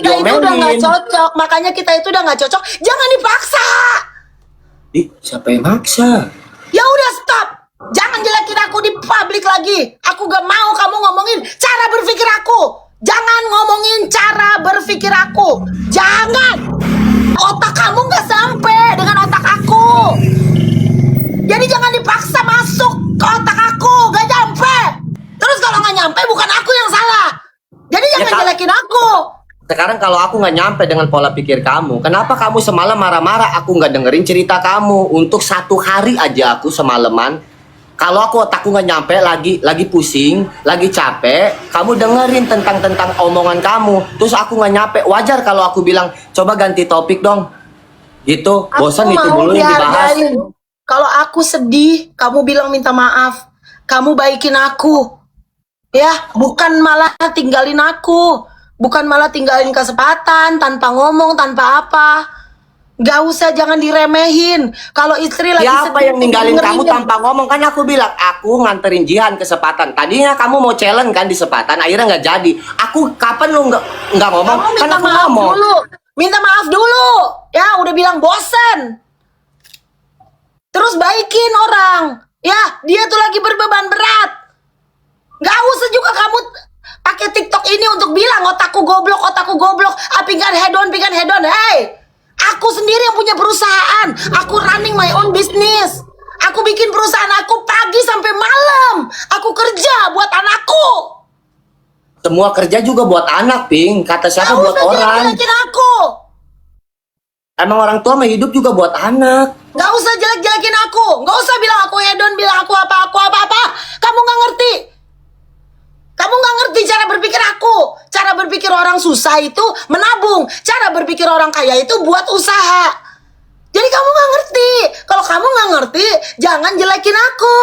kita itu udah nggak cocok. Makanya kita itu udah nggak cocok. Jangan dipaksa. Ih, siapa yang maksa? Ya udah stop. Jangan jelekin aku di publik lagi. Aku gak mau kamu ngomongin cara berpikir aku. Jangan ngomongin cara berpikir aku. Jangan. Otak kamu gak sampai dengan otak aku. Jadi jangan dipaksa masuk ke otak aku. Gak nyampe. Terus kalau gak nyampe bukan aku yang salah. Jadi jangan jelekin aku. Sekarang kalau aku nggak nyampe dengan pola pikir kamu, kenapa kamu semalam marah-marah? Aku nggak dengerin cerita kamu. Untuk 1 hari aja aku semalaman. Kalau aku otakku nggak nyampe, lagi pusing, lagi capek, kamu dengerin tentang omongan kamu. Terus aku nggak nyampe, wajar kalau aku bilang, coba ganti topik dong. Gitu, bosan itu dulu yang dibahas. Kalau aku sedih, kamu bilang minta maaf. Kamu baikin aku. Ya, bukan malah tinggalin aku. Bukan malah tinggalin kesempatan, tanpa ngomong, tanpa apa. Gak usah, jangan diremehin. Kalau istri lagi siapa sedih, yang ninggalin kamu tanpa ngomong? Kan aku bilang, aku nganterin Jihan ke Sepatan. Tadinya kamu mau challenge kan di Sepatan, akhirnya nggak jadi. Aku kapan lu nggak ngomong? Kamu Kan minta aku maaf ngomong. dulu. Minta maaf dulu. Ya, udah bilang bosen. Terus baikin orang. Ya, dia tuh lagi berbeban berat. Gak usah juga kamu pakai TikTok ini untuk bilang otakku goblok, pinggan head on. Hey, aku sendiri yang punya perusahaan. Aku running my own business. Aku bikin perusahaan aku pagi sampai malam. Aku kerja buat anakku. Semua kerja juga buat anak, Ping. Kata siapa buat orang? Jelekin aku. Emang orang tua mah hidup juga buat anak. Gak usah jelek-jelekin aku. Gak usah bilang aku hedon, bilang aku apa. Kamu gak ngerti. Kamu gak ngerti cara berpikir aku. Cara berpikir orang susah itu menabung. Cara berpikir orang kaya itu buat usaha. Jadi kamu gak ngerti. Kalau kamu gak ngerti, jangan jelekin aku.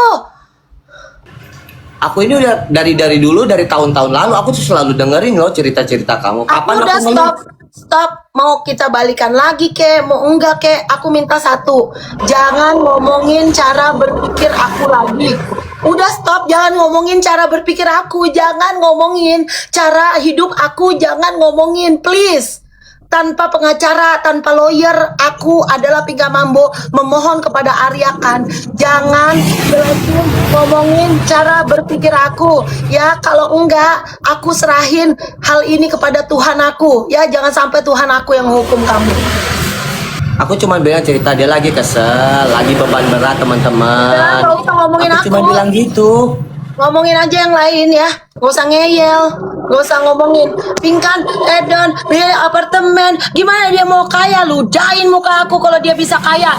Aku ini udah dari dulu, dari tahun-tahun lalu, aku tuh selalu dengerin loh cerita-cerita kamu. Kapan Aku udah stop. Mau kita balikan lagi ke, mau enggak ke, aku minta satu. Jangan ngomongin cara berpikir aku lagi. Udah stop, jangan ngomongin cara berpikir aku. Jangan ngomongin cara hidup aku. Jangan ngomongin, please. Tanpa pengacara, tanpa lawyer, aku adalah Pinka Mambo memohon kepada Arya Khan, jangan jelekin ngomongin cara berpikir aku. Ya, kalau enggak, aku serahin hal ini kepada Tuhan aku. Ya, jangan sampai Tuhan aku yang hukum kamu. Aku cuma bilang cerita dia lagi kesel, lagi beban berat teman-teman. Udah, gak usah ngomongin aku. Cuma bilang gitu. Ngomongin aja yang lain ya, gak usah ngeyel, gak usah ngomongin Pinkan, Edon, biaya apartemen. Gimana dia mau kaya? Ludahin muka aku kalau dia bisa kaya.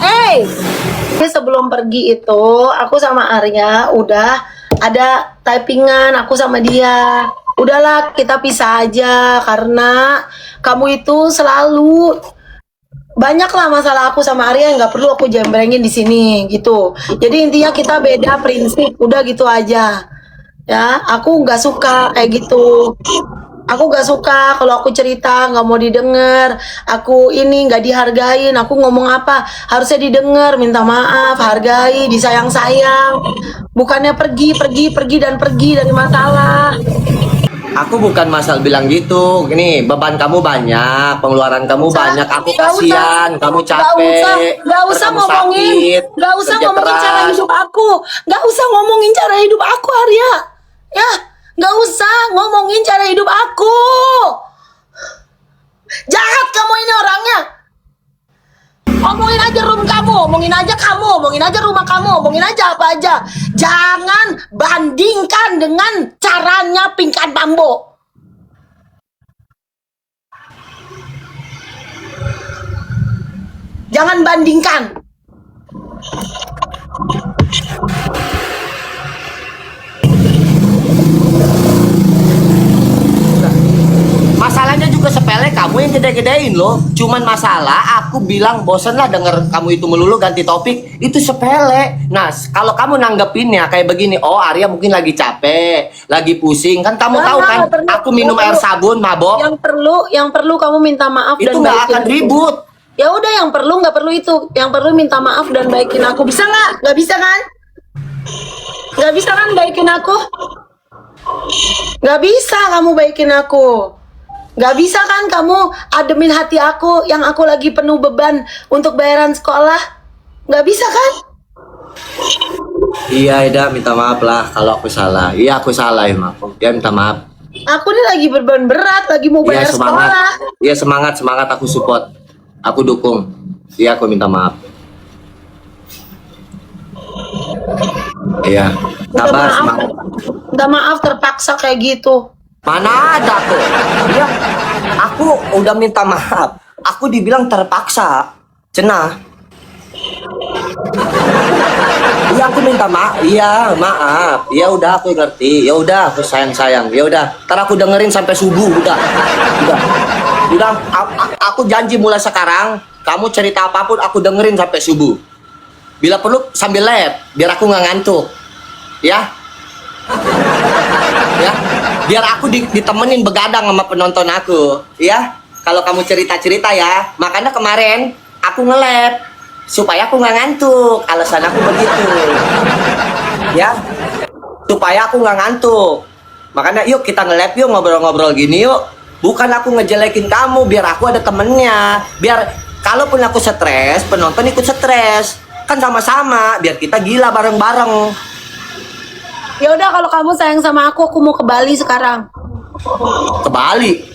Sebelum pergi itu, aku sama Arya udah ada typingan aku sama dia. Udahlah, kita pisah aja karena kamu itu selalu banyak lah masalah aku sama Arya yang nggak perlu aku jembrengin di sini gitu. Jadi intinya kita beda prinsip, udah gitu aja. Ya, aku nggak suka kayak gitu. Aku nggak suka kalau aku cerita nggak mau didengar. Aku ini nggak dihargain. Aku ngomong apa harusnya didengar, minta maaf, hargai, disayang-sayang. Bukannya pergi dari masalah. Aku bukan masal bilang gitu. Ini beban kamu banyak, pengeluaran kamu banyak. Aku kasihan, kamu capek. Gak usah ngomongin, gak usah ngomongin cara hidup aku. Gak usah ngomongin cara hidup aku, Arya. Ya, gak usah ngomongin cara hidup aku. Jahat kamu ini orangnya. Omongin aja room kamu, omongin aja kamu, omongin aja rumah kamu, omongin aja apa aja. Jangan bandingkan dengan caranya Pinkan Mambo. Jangan bandingkan. Masalahnya juga sepele, kamu yang gede-gedein loh. Cuman masalah aku bilang bosen lah denger kamu itu melulu ganti topik. Itu sepele. Nah, kalau kamu nanggepinnya kayak begini, oh Arya mungkin lagi capek, lagi pusing. Kan kamu tahu kan, aku minum air sabun, mabok. Yang perlu kamu minta maaf itu dan nggak akan ribut. Ya udah, yang perlu nggak perlu itu. Yang perlu minta maaf dan baikin aku. Bisa nggak? Nggak bisa kan? Nggak bisa kan baikin aku? Nggak bisa kamu baikin aku. Gak bisa kan kamu ademin hati aku yang aku lagi penuh beban untuk bayaran sekolah? Gak bisa kan? Iya, Ida, minta maaf lah kalau aku salah. Iya, aku salah emang. Ya, minta maaf. Aku nih lagi beban berat, lagi mau Iya, bayar semangat. sekolah. Iya, semangat aku support. Aku dukung. Iya, aku minta maaf. Iya, Minta sabar, maaf, semangat. minta maaf terpaksa kayak gitu. Mana ada tuh? Iya, aku udah minta maaf. Aku dibilang terpaksa. Cenah. Iya, aku minta maaf. Iya, maaf. Ya udah, aku ngerti. Ya udah, aku sayang. Ya udah, ntar aku dengerin sampai subuh. Udah. Aku janji mulai sekarang. Kamu cerita apapun, aku dengerin sampai subuh. Bila perlu sambil lab, biar aku nggak ngantuk. Ya. Ya, biar aku ditemenin begadang sama penonton aku, ya. Kalau kamu cerita-cerita ya, makanya kemarin aku nge-lab supaya aku nggak ngantuk. Alasan aku begitu, ya, supaya aku nggak ngantuk. Makanya yuk kita nge-lab yuk, ngobrol-ngobrol gini yuk. Bukan aku ngejelekin kamu, biar aku ada temennya. Biar kalaupun aku stres, penonton ikut stres. Kan sama-sama, biar kita gila bareng-bareng. Ya udah kalau kamu sayang sama aku mau ke Bali sekarang. Ke Bali.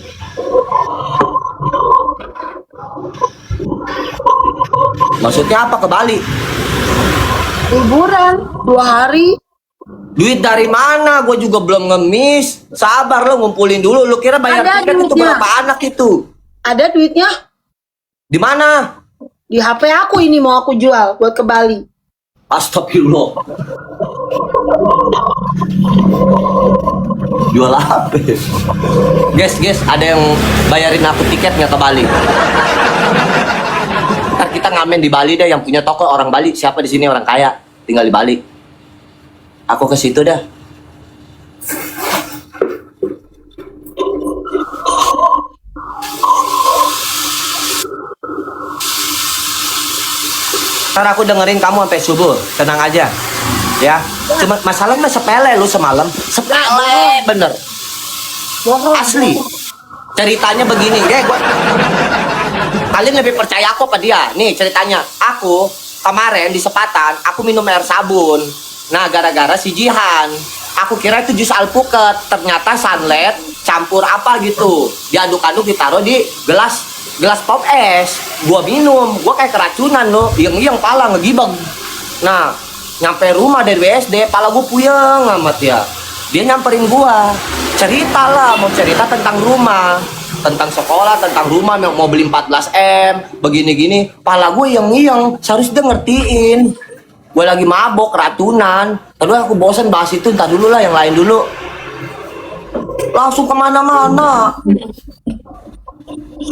Maksudnya apa ke Bali? Liburan 2 hari. Duit dari mana? Gue juga belum ngemis. Sabar lo, ngumpulin dulu. Lu kira bayar Ada tiket itu duitnya. berapa anak itu? Ada duitnya Di mana? di HP aku, ini mau aku jual buat ke Bali. Astagfirullah. Jual apa? Guys, ada yang bayarin aku tiket nggak ke Bali? Ntar kita ngamen di Bali deh. Yang punya toko orang Bali. Siapa di sini orang kaya? Tinggal di Bali. Aku ke situ dah. Ntar aku dengerin kamu sampai subuh. Tenang aja. Ya. Cuma masalahnya sepele lu semalam. Sepele bener. Asli. Ceritanya begini, kalian lebih percaya aku apa dia? Nih ceritanya, aku kemarin di Sepatan, aku minum air sabun. Nah, gara-gara si Jihan, aku kira itu jus alpukat, ternyata sunlight campur apa gitu. Diaduk-aduk ditaruh di gelas pop es. Gua minum, gua kayak keracunan loh. Yang pala ngegibeng. Nah, nyampe rumah dari WSD, pala gua puyeng amat ya. Dia nyamperin gua, mau cerita tentang rumah, tentang sekolah, tentang rumah, mau beli 14M, begini-gini. Pala gue yang seharusnya dia ngertiin. Gue lagi mabok, ratunan. Terus aku bosen bahas itu, ntar dulu lah yang lain dulu. Langsung kemana-mana.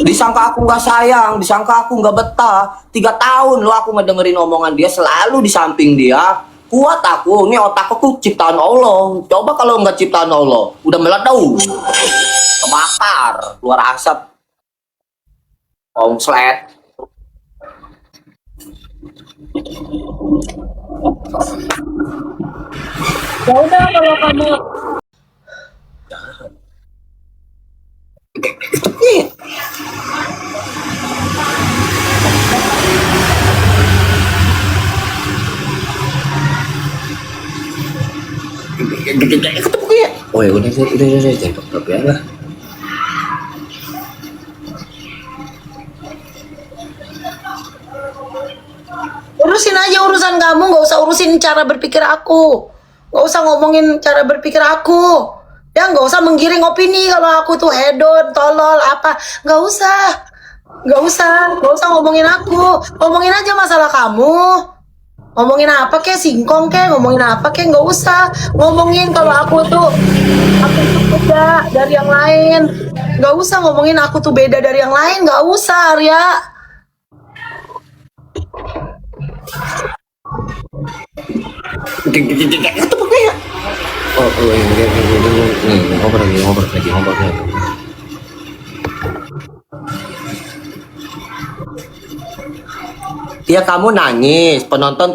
Disangka aku nggak sayang, disangka aku nggak betah. 3 tahun lo aku ngedengerin omongan dia, selalu di samping dia. Kuat aku, ini otak aku ciptaan Allah. Coba kalau nggak ciptaan Allah, udah meledak, kebakar, keluar asap, konslet. Ya udah kalau kamu Oh ya udah jangan ya lah. urusin aja urusan kamu, nggak usah urusin cara berpikir aku, nggak usah ngomongin cara berpikir aku, ya nggak usah menggiring opini kalau aku tuh hedon, tolol apa, nggak usah ngomongin aku, ngomongin aja masalah kamu, ngomongin apa kek, singkong kek, ngomongin apa kek, nggak usah ngomongin kalau aku tuh beda dari yang lain, nggak usah ngomongin aku tuh beda dari yang lain, nggak usah Arya. Ngobrol lagi. Ya kamu nangis, penonton